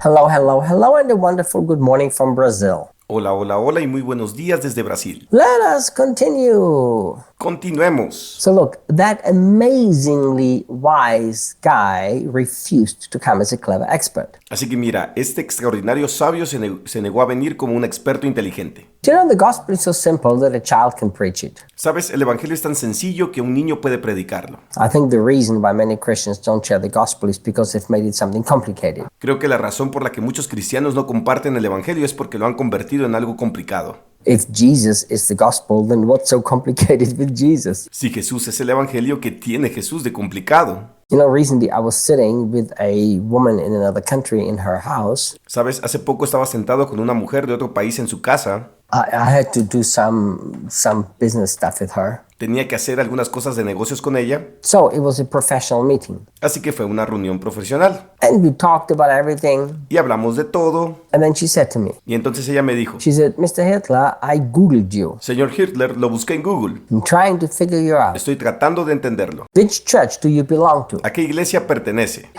Hello, hello, hello, and a wonderful good morning from Brazil. Hola, hola, hola y muy buenos días desde Brasil. Let us continue. Continuemos. So look, that amazingly wise guy refused to come as a clever expert. Así que mira, este extraordinario sabio se negó a venir como un experto inteligente. Do you know the gospel is so simple that a child can preach it? Sabes, el Evangelio es tan sencillo que un niño puede predicarlo. I think the reason why many Christians don't share the gospel is because they've made it something complicated. Creo que la razón por la que muchos cristianos no comparten el Evangelio es porque lo han convertido en algo complicado. If Jesus is the gospel, then what's so complicated with Jesus? Si Jesús es el Evangelio, ¿qué tiene Jesús de complicado? You know, recently I was sitting with a woman in another country in her house. Sabes, hace poco estaba sentado con una mujer de otro país en su casa. I had to do some business stuff with her. Tenía que hacer algunas cosas de negocios con ella. So it was a professional meeting. Así que fue una reunión profesional. And we talked about everything. Y hablamos de todo. And then she said to me, Y entonces ella me dijo, she said, Mr. Hitler, I Googled you. Señor Hirtler, lo busqué en Google. I'm trying to figure you out. Estoy tratando de entenderlo. Which church do you belong to? ¿A qué iglesia pertenece?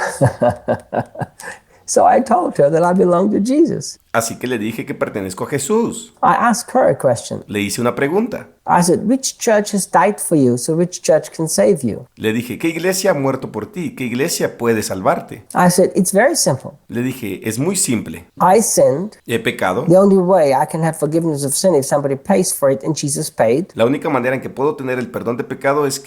So I told her that I belong to Jesus. Así que le dije que pertenezco a Jesús. I asked her a question. Le hice una pregunta. I said, which church has died for you, so which church can save you? Le dije, ¿qué iglesia ha muerto por ti? ¿Qué iglesia puede salvarte? I said, it's very simple. Le dije, es muy simple. I sinned. He pecado. The only way I can have forgiveness of sin if somebody pays for it, and Jesus paid. La única manera en que puedo tener el perdón de pecado es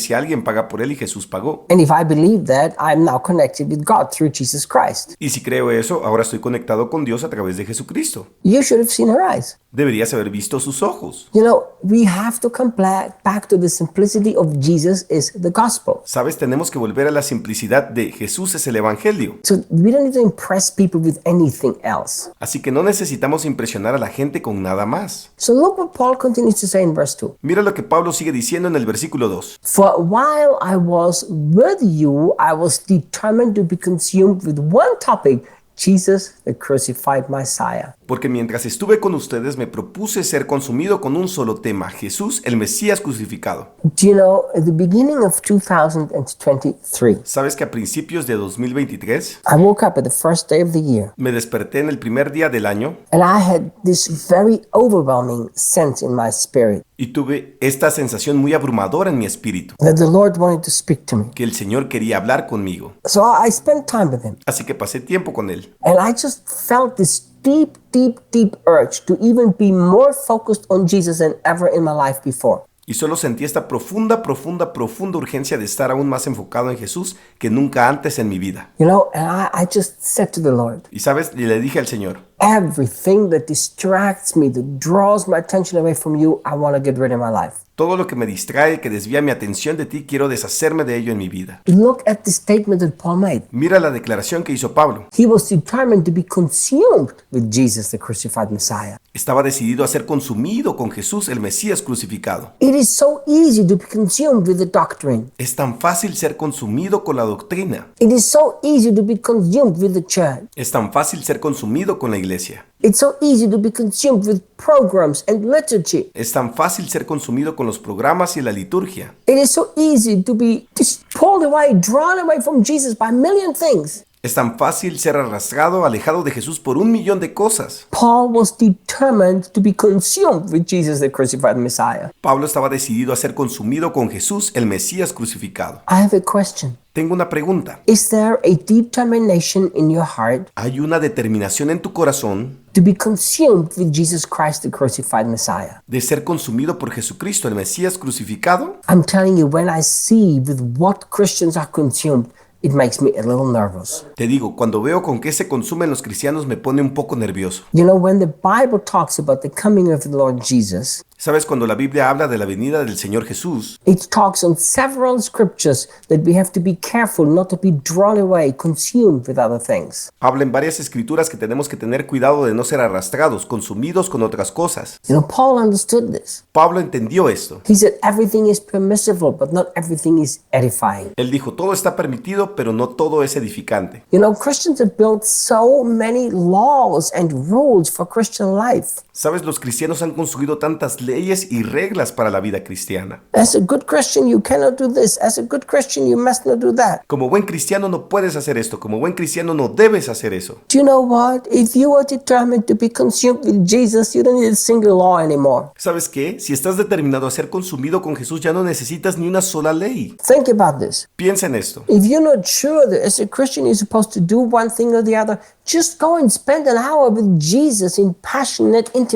si alguien paga por él y Jesús pagó. And if I believe that, I'm now connected with God through Jesus Christ. Y si creo eso, ahora estoy conectado con Dios a través de Jesucristo. You should have seen her eyes. Deberías haber visto sus ojos. You know, we have to come back to the simplicity of Jesus is the gospel. Sabes, tenemos que volver a la simplicidad de Jesús es el Evangelio. So we don't need to impress people with anything else. Así que no necesitamos impresionar a la gente con nada más. So look what Paul continues to say in verse 2. Mira lo que Pablo sigue diciendo en el versículo 2. For while I was with you, I was determined to be consumed with one topic, Jesus, the crucified Messiah. Porque mientras estuve con ustedes me propuse ser consumido con un solo tema, Jesús, el Mesías crucificado. Do you know, at the beginning of 2023, ¿Sabes que a principios de 2023 I woke up at the first day of the year, me desperté en el primer día del año and I had this very overwhelming sense in my spirit y tuve esta sensación muy abrumadora en mi espíritu, that the Lord wanted to speak to me. que el Señor quería hablar conmigo. So I spent time with him, Así que pasé tiempo con él. and I just felt this deep urge to even be more focused on Jesus than ever in my life before. Y solo sentí esta profunda urgencia de estar aún más enfocado en Jesús que nunca antes en mi vida. You know, and I just said to the Lord, Y sabes, y le dije al Señor, everything that distracts me, that draws my attention away from you, I want to get rid of my life. todo lo que me distrae, que desvía mi atención de ti, quiero deshacerme de ello en mi vida. Look at the statement that Paul made. Mira la declaración que hizo Pablo. He was determined to be consumed with Jesus, the crucified Messiah. Estaba decidido a ser consumido con Jesús, el Mesías crucificado. It is so easy to be consumed with the doctrine. Es tan fácil ser consumido con la doctrina. It is so easy to be consumed with the church. Es tan fácil ser consumido con la iglesia. It's so easy to be consumed with programs and liturgy. Es tan fácil ser consumido con los programas y la liturgia. It is so easy to be just pulled away, drawn away from Jesus by a million things. Es tan fácil ser arrastrado, alejado de Jesús por 1,000,000 de cosas. Paul was determined to be consumed with Jesus, the crucified Messiah. Pablo estaba decidido a ser consumido con Jesús, el Mesías crucificado. I have a question. Tengo una pregunta. Is there a determination in your heart ¿Hay una determinación en tu corazón to be consumed with Jesus Christ, the crucified Messiah? de ser consumido por Jesucristo, el Mesías crucificado? I'm telling you, when I see with what Christians are consumed, it makes me a little nervous. Te digo, cuando veo con qué se consumen los cristianos me pone un poco nervioso. You know, when the Bible talks about the coming of the Lord Jesus, ¿Sabes? Cuando la Biblia habla de la venida del Señor Jesús, it talks on several scriptures that we have to be careful not to be drawn away, consumed with other things. habla en varias escrituras que tenemos que tener cuidado de no ser arrastrados, consumidos con otras cosas. You know, Paul understood this. Pablo entendió esto. He said everything is permissible, but not everything is edifying. Él dijo, todo está permitido, pero no todo es edificante. You know, Christians have built so many laws and rules for Christian life. Sabes, los cristianos han construido tantas leyes y reglas para la vida cristiana. As a good Christian, you cannot do this. As a good Christian, you must not do that. Como buen cristiano no puedes hacer esto, como buen cristiano no debes hacer eso. Do you know what? If you are determined to be consumed with Jesus, you don't need a single law anymore. ¿Sabes qué? Si estás determinado a ser consumido con Jesús, ya no necesitas ni una sola ley. Think about this. Piensa en esto. If you're not sure that as a Christian you're supposed to do one thing or the other, just go and spend an hour with Jesus in passionate intimacy.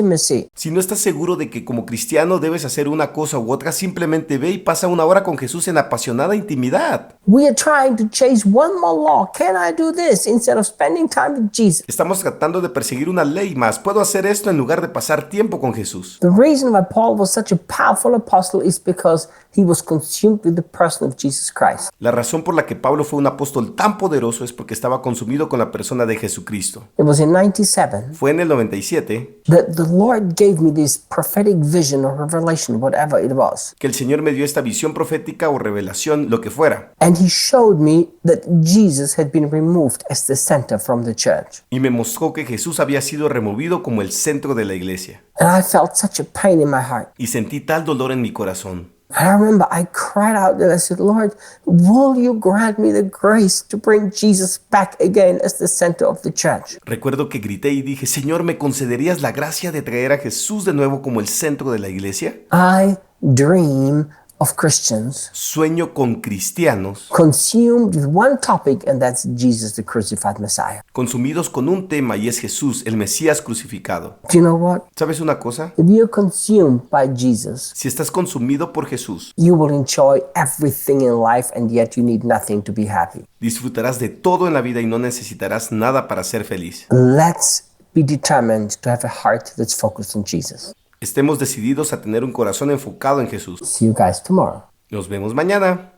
Si no estás seguro de que como cristiano debes hacer una cosa u otra, simplemente ve y pasa una hora con Jesús en apasionada intimidad. We are trying to chase one more law. Can I do this instead of spending time with Jesus? Estamos tratando de perseguir una ley más. ¿Puedo hacer esto en lugar de pasar tiempo con Jesús? The reason why Paul was such a powerful apostle is because he was consumed with the person of Jesus Christ. La razón por la que Pablo fue un apóstol tan poderoso es porque estaba consumido con la persona de Jesucristo. It was in 97 Fue en el 97 that the Lord gave me this prophetic vision or revelation, whatever it was. que el Señor me dio esta visión profética o revelación, lo que fuera. And he showed me that Jesus had been removed as the center from the church. Y me mostró que Jesús había sido removido como el centro de la iglesia. And I felt such a pain in my heart. Y sentí tal dolor en mi corazón. And I remember I cried out and I said, Lord, will you grant me the grace to bring Jesus back again as the center of the church? Recuerdo que grité y dije, Señor, ¿me concederías la gracia de traer a Jesús de nuevo como el centro de la iglesia? I dream of Christians Sueño con cristianos consumed with one topic, and that's Jesus, the crucified Messiah. consumidos con un tema y es Jesús, el Mesías crucificado. Do you know what? ¿Sabes una cosa? If you're consumed by Jesus, Si estás consumido por Jesús, you will enjoy everything in life, and yet you need nothing to be happy. disfrutarás de todo en la vida y no necesitarás nada para ser feliz. Let's be determined to have a heart that's focused on Jesus. Estemos decididos a tener un corazón enfocado en Jesús. See you guys tomorrow. Nos vemos mañana.